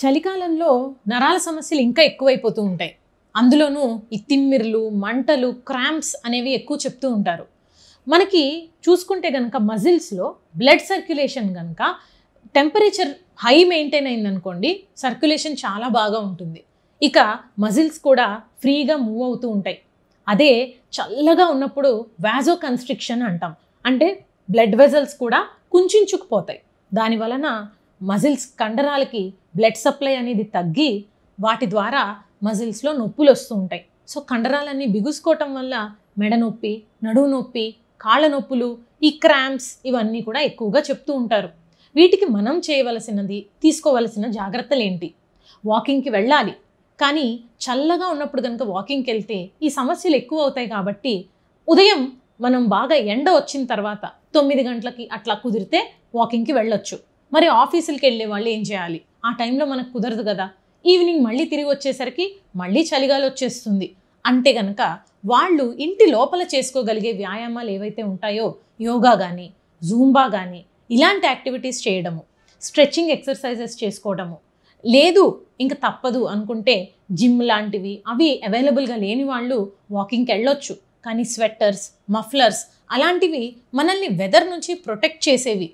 చలికాలంలో నరాల సమస్యలు ఇంకా ఎక్కువైపోతూ ఉంటాయి. అందులోనూ ఈ తిమ్మిర్లు, మంటలు, క్రాంప్స్ అనేవి ఎక్కువ చెప్తూ ఉంటారు. మనకి చూసుకుంటే గనక మజిల్స్లో బ్లడ్ సర్క్యులేషన్ గనక టెంపరేచర్ హై మెయింటైన్ అయిందనుకోండి, సర్క్యులేషన్ చాలా బాగా ఉంటుంది. ఇక మజిల్స్ కూడా ఫ్రీగా మూవ్ అవుతూ ఉంటాయి. అదే చల్లగా ఉన్నప్పుడు వాజో కన్స్ట్రిక్షన్ అంటాం. అంటే బ్లడ్ వెజల్స్ కూడా కుంచుకుపోతాయి. దాని వలన మజిల్స్ కండరాలకి బ్లడ్ సప్లై అనేది తగ్గి వాటి ద్వారా మజిల్స్లో నొప్పులు వస్తూ ఉంటాయి. సో కండరాలన్నీ బిగుసుకోవటం వల్ల మెడ నొప్పి, నడుము నొప్పి, కాళ్ళ నొప్పులు, ఈ క్రాంప్స్ ఇవన్నీ కూడా ఎక్కువగా చెప్తూ ఉంటారు. వీటికి మనం చేయవలసినది, తీసుకోవలసిన జాగ్రత్తలు ఏంటి? వాకింగ్కి వెళ్ళాలి, కానీ చల్లగా ఉన్నప్పుడు కనుక వాకింగ్కి వెళ్తే ఈ సమస్యలు ఎక్కువ అవుతాయి. కాబట్టి ఉదయం మనం బాగా ఎండ వచ్చిన తర్వాత 9 గంటలకి అట్లా కుదిరితే వాకింగ్కి వెళ్ళొచ్చు. మరి ఆఫీసులకి వెళ్ళే వాళ్ళు ఏం చేయాలి? ఆ టైంలో మనకు కుదరదు కదా. ఈవినింగ్ మళ్ళీ తిరిగి వచ్చేసరికి మళ్ళీ చలిగాలి వచ్చేస్తుంది. అంటే కనుక వాళ్ళు ఇంటి లోపల చేసుకోగలిగే వ్యాయామాలు ఏవైతే ఉంటాయో, యోగా కానీ, జూంబా కానీ, ఇలాంటి యాక్టివిటీస్ చేయడము, స్ట్రెచ్చింగ్ ఎక్సర్సైజెస్ చేసుకోవడము, లేదు ఇంకా తప్పదు అనుకుంటే జిమ్ లాంటివి అవి అవైలబుల్గా లేని వాళ్ళు వాకింగ్కి వెళ్ళొచ్చు. కానీ స్వెట్టర్స్, మఫ్లర్స్ అలాంటివి మనల్ని వెదర్ నుంచి ప్రొటెక్ట్ చేసేవి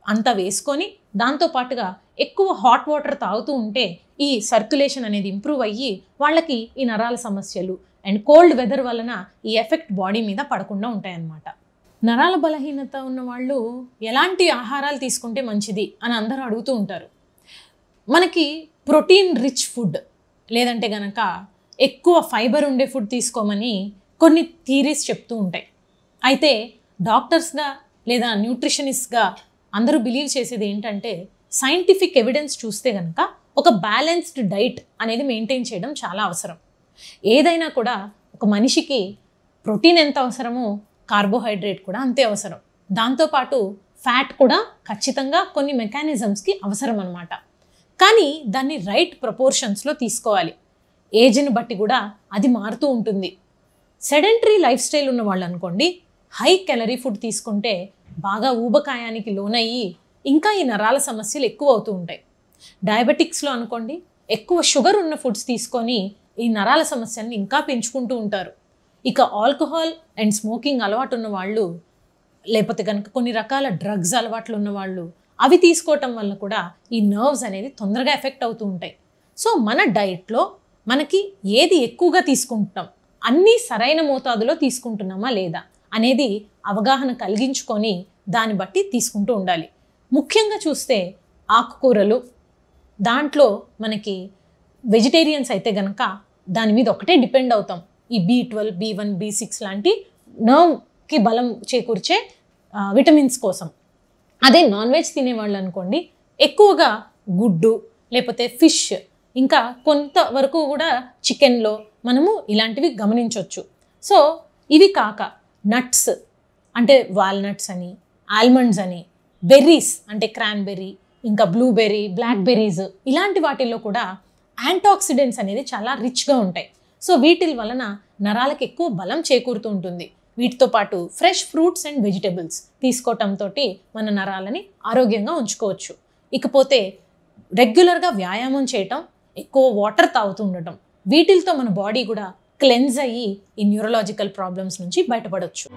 అంతా వేసుకొని, దాంతోపాటుగా ఎక్కువ హాట్ వాటర్ తాగుతూ ఉంటే ఈ సర్క్యులేషన్ అనేది ఇంప్రూవ్ అయ్యి వాళ్ళకి ఈ నరాల సమస్యలు అండ్ కోల్డ్ వెదర్ వలన ఈ ఎఫెక్ట్ బాడీ మీద పడకుండా ఉంటాయన్నమాట. నరాల బలహీనత ఉన్న వాళ్ళు ఎలాంటి ఆహారాలు తీసుకుంటే మంచిది అని అందరూ అడుగుతూ ఉంటారు. మనకి ప్రోటీన్ రిచ్ ఫుడ్, లేదంటే గనక ఎక్కువ ఫైబర్ ఉండే ఫుడ్ తీసుకోమని కొన్ని థీరీస్ చెప్తూ ఉంటాయి. అయితే డాక్టర్స్గా లేదా న్యూట్రిషనిస్ట్గా అందరూ బిలీవ్ చేసేది ఏంటంటే, సైంటిఫిక్ ఎవిడెన్స్ చూస్తే కనుక ఒక బ్యాలెన్స్డ్ డైట్ అనేది మెయింటైన్ చేయడం చాలా అవసరం. ఏదైనా కూడా ఒక మనిషికి ప్రోటీన్ ఎంత అవసరమో కార్బోహైడ్రేట్ కూడా అంతే అవసరం. దాంతోపాటు ఫ్యాట్ కూడా ఖచ్చితంగా కొన్ని మెకానిజమ్స్కి అవసరం అన్నమాట. కానీ దాన్ని రైట్ ప్రపోర్షన్స్లో తీసుకోవాలి. ఏజ్ని బట్టి కూడా అది మారుతూ ఉంటుంది. సెడెంటరీ లైఫ్ స్టైల్ ఉన్న వాళ్ళు అనుకోండి, హై క్యాలరీ ఫుడ్ తీసుకుంటే బాగా ఊబకాయానికి లోనయ్యి ఇంకా ఈ నరాల సమస్యలు ఎక్కువ అవుతూ ఉంటాయి. డయాబెటిక్స్లో అనుకోండి, ఎక్కువ షుగర్ ఉన్న ఫుడ్స్ తీసుకొని ఈ నరాల సమస్యలను ఇంకా పెంచుకుంటూ ఉంటారు. ఇక ఆల్కహాల్ అండ్ స్మోకింగ్ అలవాటు ఉన్న వాళ్ళు, లేకపోతే కనుక కొన్ని రకాల డ్రగ్స్ అలవాట్లు ఉన్నవాళ్ళు, అవి తీసుకోవటం వల్ల కూడా ఈ నర్వ్స్ అనేది తొందరగా ఎఫెక్ట్ అవుతూ ఉంటాయి. సో మన డైట్లో మనకి ఏది ఎక్కువగా తీసుకుంటున్నాం, అన్నీ సరైన మోతాదులో తీసుకుంటున్నామా లేదా అనేది అవగాహన కలిగించుకొని దాన్ని బట్టి తీసుకుంటూ ఉండాలి. ముఖ్యంగా చూస్తే ఆకుకూరలు, దాంట్లో మనకి వెజిటేరియన్స్ అయితే కనుక దాని మీద ఒకటే డిపెండ్ అవుతాం, ఈ B12, B1, B6 లాంటి నర్వ్కి బలం చేకూర్చే విటమిన్స్ కోసం. అదే నాన్ వెజ్ తినేవాళ్ళు అనుకోండి, ఎక్కువగా గుడ్డు, లేకపోతే ఫిష్, ఇంకా కొంతవరకు కూడా చికెన్లో మనము ఇలాంటివి గమనించవచ్చు. సో ఇవి కాక నట్స్ అంటే వాల్నట్స్ అని, ఆల్మండ్స్ అని, బెర్రీస్ అంటే క్రాన్బెర్రీ, ఇంకా బ్లూబెర్రీ, బ్లాక్బెర్రీస్, ఇలాంటి వాటిల్లో కూడా యాంటాక్సిడెంట్స్ అనేది చాలా రిచ్గా ఉంటాయి. సో వీటి వలన నరాలకు ఎక్కువ బలం చేకూరుతూ ఉంటుంది. వీటితో పాటు ఫ్రెష్ ఫ్రూట్స్ అండ్ వెజిటబుల్స్ తీసుకోవటంతో మన నరాలని ఆరోగ్యంగా ఉంచుకోవచ్చు. ఇకపోతే రెగ్యులర్గా వ్యాయామం చేయటం, ఎక్కువ వాటర్ తాగుతూ ఉండటం, వీటితో మన బాడీ కూడా క్లెన్స్ అయ్యి ఈ న్యూరలాజికల్ ప్రాబ్లమ్స్ నుంచి బయటపడవచ్చు.